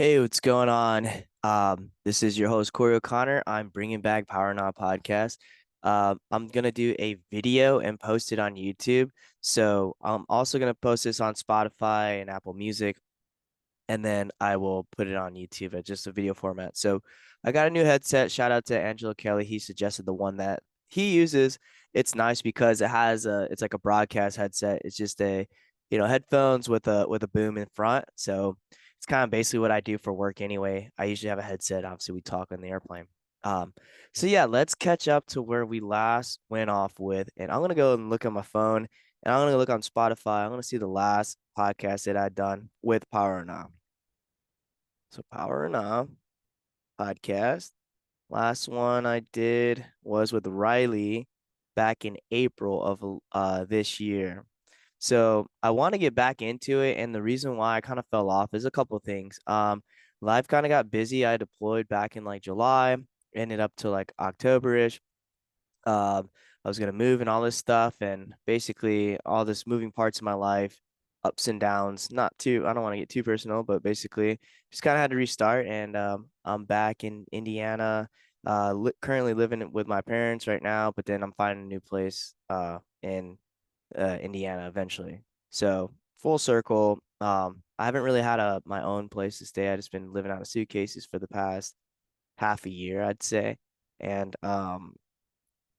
Hey, what's going on? This is your host Corey O'Connor. I'm bringing back Power Not Podcast. I'm gonna do a video and post it on YouTube. So I'm also gonna post this on Spotify and Apple Music, and then I will put it on YouTube at just a video format. So I got a new headset. Shout out to Angelo Kelly. He suggested the one that he uses. It's nice because it's like a broadcast headset. It's just headphones with a boom in front. So it's kind of basically what I do for work anyway. I usually have a headset. Obviously, we talk on the airplane. Um, so yeah, let's catch up to where we last went off with, and I'm gonna go and look at my phone, and I'm gonna look on Spotify. I'm gonna see the last podcast that I'd done with Power or Not. So Power and Off podcast. Last one I did was with Riley back in April of this year. So I want to get back into it, and the reason why I kind of fell off is a couple of things. Life kind of got busy. I deployed back in like July, ended up to like October-ish. I was gonna move and all this stuff, and basically all this moving parts of my life, ups and downs. Not too, I don't want to get too personal, but basically just kind of had to restart. And I'm back in Indiana, currently living with my parents right now, but then I'm finding a new place in Indiana eventually. So full circle. I haven't really had my own place to stay. I just been living out of suitcases for the past half a year, I'd say. And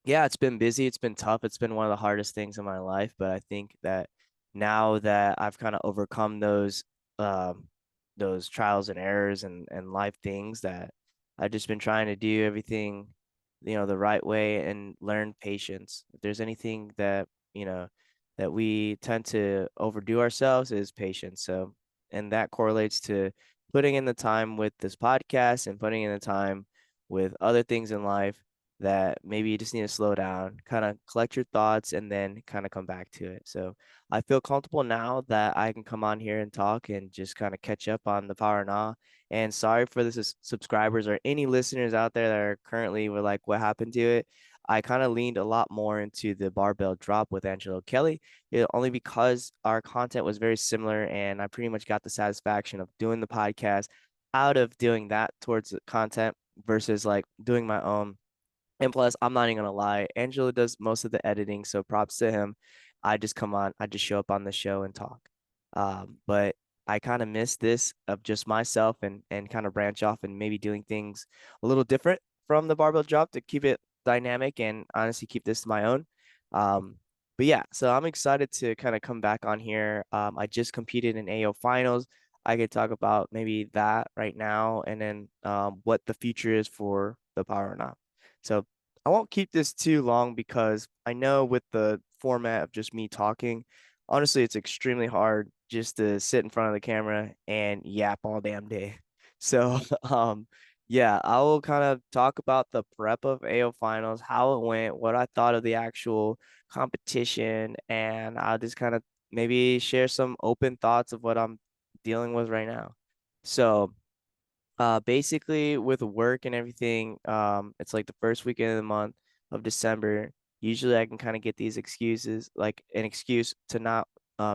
yeah, it's been busy. It's been tough. It's been one of the hardest things in my life, but I think that now that I've kind of overcome those trials and errors and life things, that I've just been trying to do everything, the right way and learn patience. If there's anything that we tend to overdo ourselves is patience. So, and that correlates to putting in the time with this podcast and putting in the time with other things in life, that maybe you just need to slow down, kind of collect your thoughts, and then kind of come back to it. So I feel comfortable now that I can come on here and talk and just kind of catch up on the Power Nah. And sorry for the subscribers or any listeners out there that are currently were like, what happened to it? I kind of leaned a lot more into the barbell drop with Angelo Kelly, only because our content was very similar, and I pretty much got the satisfaction of doing the podcast out of doing that towards the content versus like doing my own. And plus, I'm not even gonna lie, Angelo does most of the editing, so props to him. I just come on, I just show up on the show and talk. But I kind of miss this of just myself and kind of branch off and maybe doing things a little different from the barbell drop to keep it dynamic and honestly keep this to my own. But yeah, so I'm excited to kind of come back on here. I just competed in AO finals. I could talk about maybe that right now, and then what the future is for the Power or Not. So I won't keep this too long because I know with the format of just me talking, honestly, it's extremely hard just to sit in front of the camera and yap all damn day. So, yeah, I will kind of talk about the prep of AO finals, how it went, what I thought of the actual competition, and I'll just kind of maybe share some open thoughts of what I'm dealing with right now. So, basically with work and everything, it's like the first weekend of the month of December. Usually I can kind of get these excuses, like an excuse to not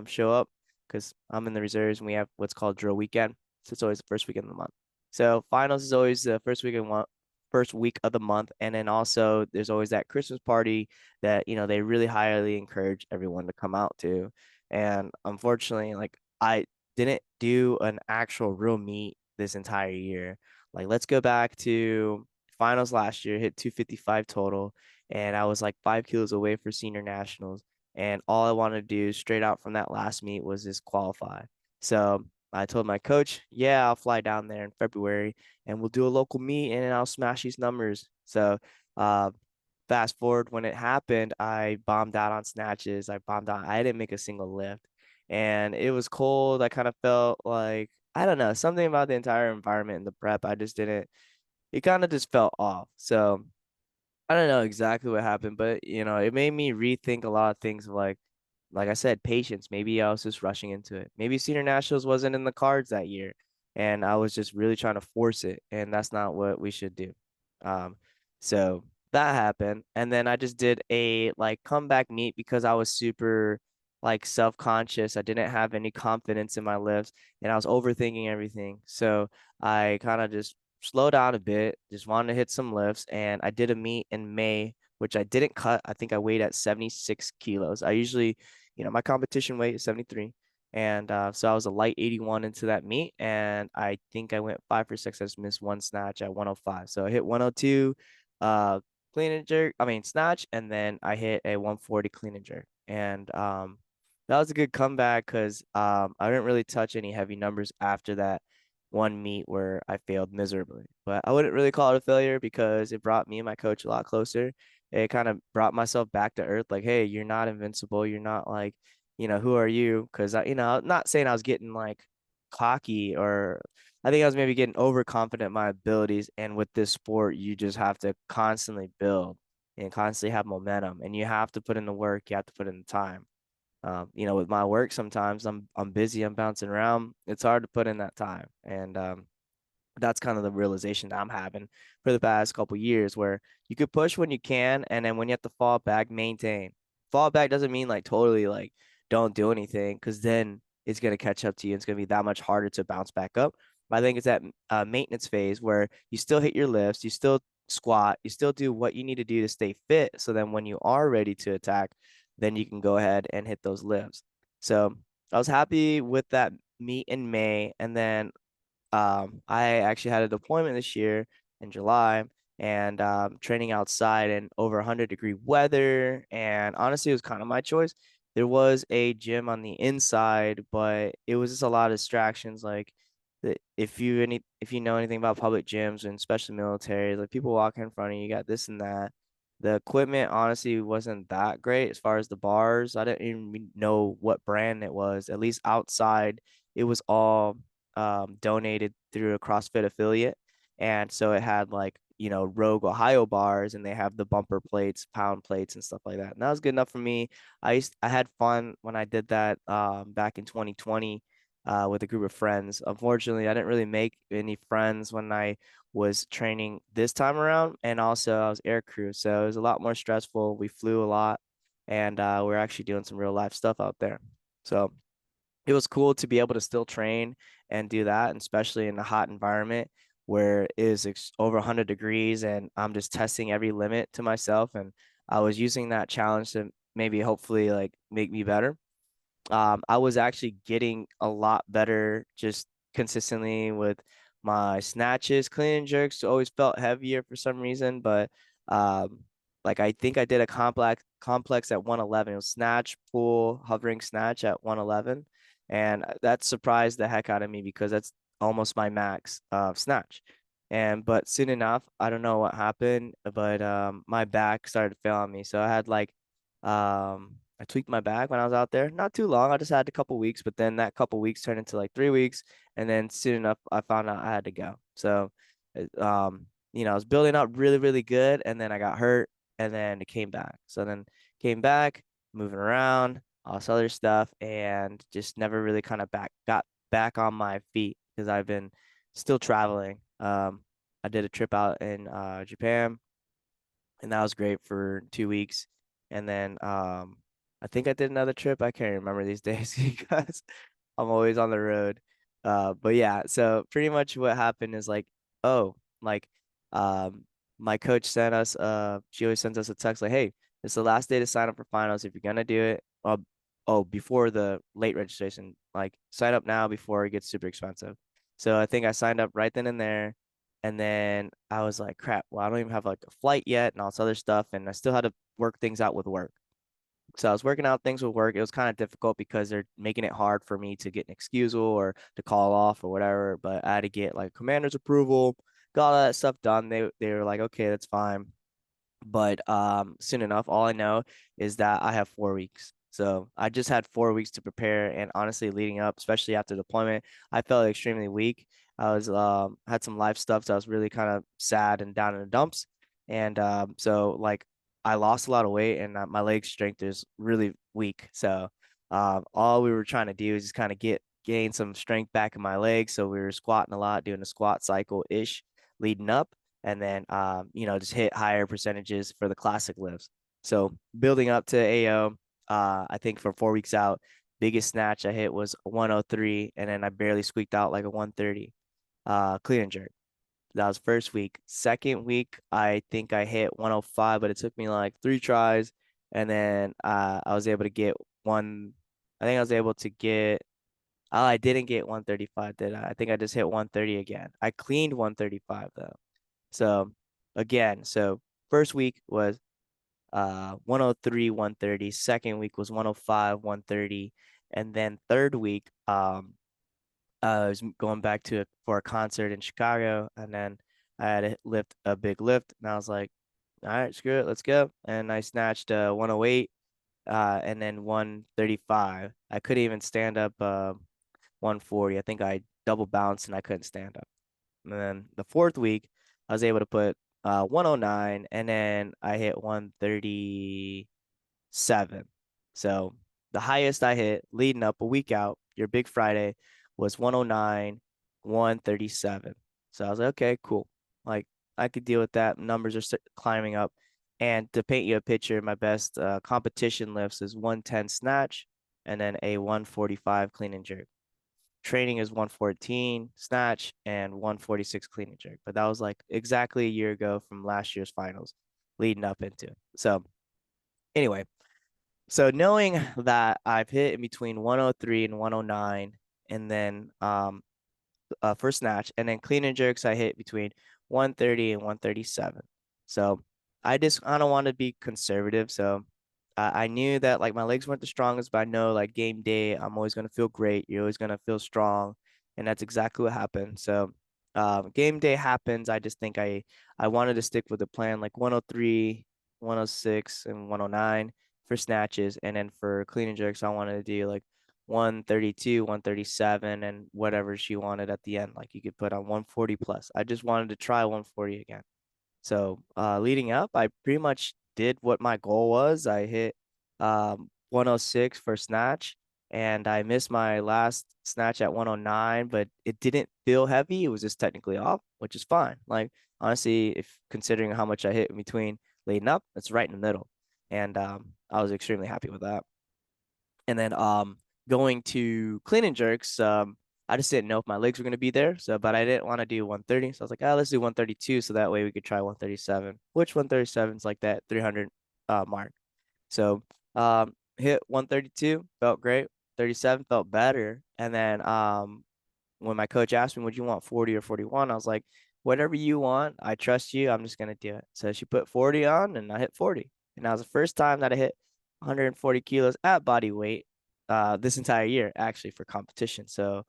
show up because I'm in the reserves and we have what's called drill weekend. So it's always the first weekend of the month. So finals is always the first week of the month. And then also there's always that Christmas party that, they really highly encourage everyone to come out to. And unfortunately, like I didn't do an actual real meet this entire year. Like, let's go back to finals last year, hit 255 total, and I was like 5 kilos away for senior nationals. And all I wanted to do straight out from that last meet was just qualify. So I told my coach, yeah, I'll fly down there in February and we'll do a local meet and I'll smash these numbers. So uh, fast forward when it happened, I bombed out on snatches. I bombed out. I didn't make a single lift. And it was cold. I kind of felt like, I don't know, something about the entire environment and the prep. I just didn't, it kind of just felt off. So I don't know exactly what happened, but it made me rethink a lot of things, like I said, patience. Maybe I was just rushing into it. Maybe senior nationals wasn't in the cards that year, and I was just really trying to force it, and that's not what we should do. Um, so that happened, and then I just did a like comeback meet because I was super. like self-conscious. I didn't have any confidence in my lifts, and I was overthinking everything. So I kind of just slowed down a bit, just wanted to hit some lifts, and I did a meet in May, which I didn't cut. I think I weighed at 76 kilos. I usually, my competition weight is 73. And so I was a light 81 into that meet, and I think I went 5 for 6. I just missed one snatch at 105. So I hit 102, uh, clean and jerk. I mean snatch, and then I hit a 140 clean and jerk. And that was a good comeback because I didn't really touch any heavy numbers after that one meet where I failed miserably. But I wouldn't really call it a failure because it brought me and my coach a lot closer. It kind of brought myself back to earth, like, hey, you're not invincible. You're not like, who are you? Because I'm not saying I was getting like cocky, or I think I was maybe getting overconfident in my abilities. And with this sport, you just have to constantly build and constantly have momentum, and you have to put in the work. You have to put in the time. With my work, sometimes I'm busy, I'm bouncing around. It's hard to put in that time, and that's kind of the realization that I'm having for the past couple years, where you could push when you can, and then when you have to fall back, maintain. Fall back doesn't mean like totally like don't do anything, because then it's gonna catch up to you. And it's gonna be that much harder to bounce back up. But I think it's that maintenance phase where you still hit your lifts, you still squat, you still do what you need to do to stay fit. So then when you are ready to attack, then you can go ahead and hit those lifts. So I was happy with that meet in May, and then I actually had a deployment this year in July, and training outside in over 100-degree weather. And honestly, it was kind of my choice. There was a gym on the inside, but it was just a lot of distractions. Like, if you know anything about public gyms, and especially military, like people walking in front of you, you got this and that. The equipment honestly wasn't that great as far as the bars. I didn't even know what brand it was. At least outside, it was all donated through a CrossFit affiliate. And so it had like, Rogue Ohio bars, and they have the bumper plates, pound plates, and stuff like that. And that was good enough for me. I had fun when I did that back in 2020 with a group of friends. Unfortunately, I didn't really make any friends when I was training this time around. And also I was air crew, so it was a lot more stressful. We flew a lot, and we're actually doing some real life stuff out there. So it was cool to be able to still train and do that, and especially in a hot environment where it is over 100 degrees, and I'm just testing every limit to myself. And I was using that challenge to maybe hopefully like make me better. I was actually getting a lot better just consistently with my snatches. Clean and jerks always felt heavier for some reason, but um, like I think I did a complex at 111. It was snatch, pull, hovering snatch at 111, and that surprised the heck out of me because that's almost my max of snatch. And but soon enough, I don't know what happened, but my back started failing me. So I had like I tweaked my back when I was out there. Not too long. I just had a couple weeks, but then that couple weeks turned into like 3 weeks, and then soon enough, I found out I had to go. So, I was building up really, really good, and then I got hurt, and then it came back. So then came back, moving around, all this other stuff, and just never really kind of got back on my feet because I've been still traveling. I did a trip out in Japan, and that was great for 2 weeks. And then I think I did another trip. I can't remember these days because I'm always on the road. But yeah, so pretty much what happened is like, oh, like um my coach sent us she always sends us a text like, hey, it's the last day to sign up for finals. If you're gonna do it, before the late registration, like sign up now before it gets super expensive. So I think I signed up right then and there. And then I was like, crap, well, I don't even have like a flight yet and all this other stuff. And I still had to work things out with work. So I was working out things with work. It was kind of difficult because they're making it hard for me to get an excusal or to call off or whatever. But I had to get like commander's approval, got all that stuff done. They were like, okay, that's fine. But soon enough, all I know is that I have 4 weeks. So I just had 4 weeks to prepare, and honestly, leading up, especially after deployment, I felt extremely weak. I was had some life stuff, so I was really kind of sad and down in the dumps. And so like I lost a lot of weight, and my leg strength is really weak. So all we were trying to do is just kind of gain some strength back in my legs. So we were squatting a lot, doing a squat cycle ish leading up, and then just hit higher percentages for the classic lifts. So building up to AO, I think for 4 weeks out, biggest snatch I hit was 103, and then I barely squeaked out like a 130 clean and jerk. That was first week. Second week, I think I hit 105, but it took me like 3 tries, and then I was able to get one. I think I was able to get. Oh, I didn't get 135, did I? I think I just hit 130 again. I cleaned 135 though. So again, so first week was 103, 130. Second week was 105, 130, and then third week I was going back to for a concert in Chicago, and then I had to lift a big lift, and I was like, all right, screw it, let's go. And I snatched 108 and then 135. I couldn't even stand up 140. I think I double bounced and I couldn't stand up. And then the fourth week, I was able to put 109, and then I hit 137. So the highest I hit leading up a week out, your big Friday, was 109, 137. So I was like, okay, cool. Like I could deal with that. Numbers are climbing up. And to paint you a picture, my best competition lifts is 110 snatch and then a 145 clean and jerk. Training is 114 snatch and 146 clean and jerk. But that was like exactly a year ago from last year's finals leading up into it. So anyway, so knowing that I've hit in between 103 and 109, and then for snatch, and then clean and jerks I hit between 130 and 137. So I don't want to be conservative. So I knew that like my legs weren't the strongest, but I know like game day I'm always gonna feel great. You're always gonna feel strong, and that's exactly what happened. So game day happens. I just think I wanted to stick with the plan like 103, 106, and 109 for snatches, and then for clean and jerks I wanted to do like 132, 137, and whatever she wanted at the end. Like you could put on 140 plus. I just wanted to try 140 again. So leading up, I pretty much did what my goal was. I hit 106 for snatch, and I missed my last snatch at 109, but it didn't feel heavy. It was just technically off, which is fine. Like honestly, if considering how much I hit in between leading up, it's right in the middle. And I was extremely happy with that. And then going to clean and jerks, I just didn't know if my legs were gonna be there. So but I didn't want to do 130. So I was like, let's do 132 so that way we could try 137, which 137 is like that 300 mark. So hit 132, felt great. 37 felt better. And then when my coach asked me, would you want 40 or 41? I was like, whatever you want. I trust you. I'm just going to do it. So she put 40 on and I hit 40. And that was the first time that I hit 140 kilos at body weight this entire year, actually, for competition. So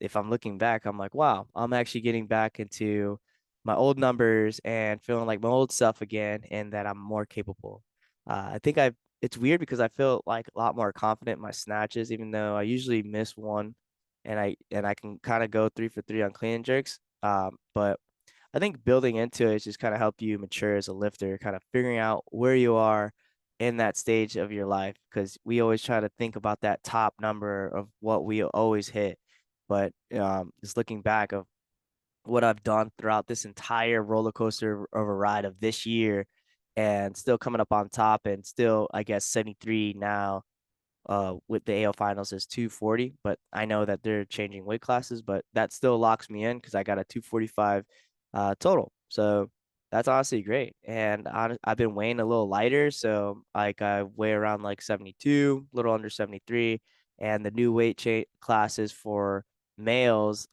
if I'm looking back, I'm like, wow, I'm actually getting back into my old numbers and feeling like my old self again and that I'm more capable. I think it's weird because I feel like a lot more confident in my snatches, even though I usually miss one and I can kind of go 3 for 3 on clean and jerks. But I think building into it is just kind of help you mature as a lifter, kind of figuring out where you are in that stage of your life. Because we always try to think about that top number of what we always hit, but just looking back of what I've done throughout this entire roller coaster of a ride of this year, and still coming up on top, and still I guess 73 now with the AO finals is 240, but I know that they're changing weight classes, but that still locks me in because I got a 245 total. So that's honestly great. And I've been weighing a little lighter, so like I weigh around like 72, a little under 73, and the new weight classes for males,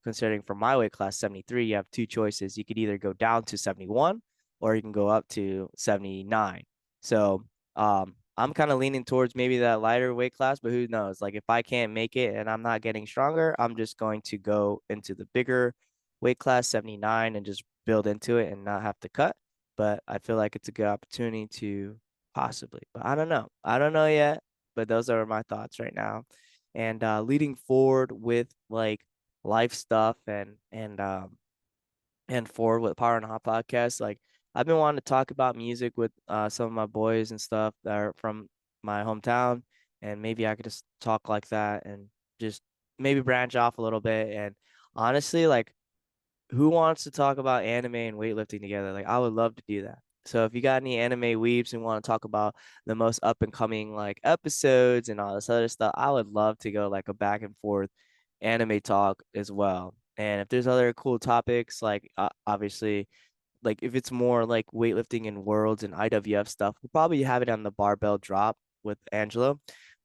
considering for my weight class 73, you have two choices. You could either go down to 71 or you can go up to 79. So I'm kind of leaning towards maybe that lighter weight class, but who knows? Like if I can't make it and I'm not getting stronger, I'm just going to go into the bigger weight class, 79, and just build into it and not have to cut. But I feel like it's a good opportunity to possibly, but I don't know. I don't know yet, but those are my thoughts right now. And leading forward with like life stuff and forward with Power and Hot podcast. Like I've been wanting to talk about music with some of my boys and stuff that are from my hometown, and maybe I could just talk like that and just maybe branch off a little bit. And honestly, like who wants to talk about anime and weightlifting together? Like I would love to do that. So if you got any anime weeps and want to talk about the most up and coming like episodes and all this other stuff, I would love to go like a back and forth anime talk as well. And if there's other cool topics, like obviously, like if it's more like weightlifting and worlds and IWF stuff, we'll probably have it on the barbell drop with Angelo.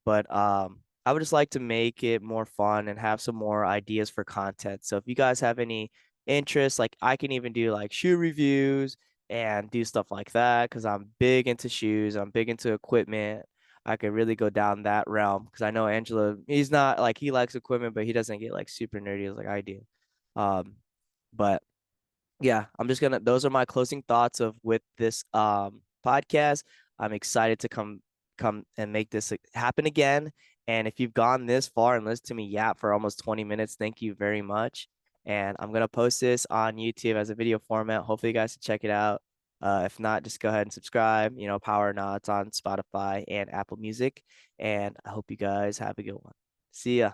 But I would just like to make it more fun and have some more ideas for content. So if you guys have any interest, like I can even do like shoe reviews and do stuff like that because I'm big into shoes, I'm big into equipment. I could really go down that realm because I know Angelo, he's not like he likes equipment, but he doesn't get like super nerdy as like I do. Um, but yeah, I'm just gonna those are my closing thoughts of with this podcast. I'm excited to come and make this happen again. And if you've gone this far and listened to me yap for almost 20 minutes, thank you very much. And I'm gonna post this on YouTube as a video format. Hopefully you guys can check it out. If not, just go ahead and subscribe. You know, Power Nods on Spotify and Apple Music. And I hope you guys have a good one. See ya.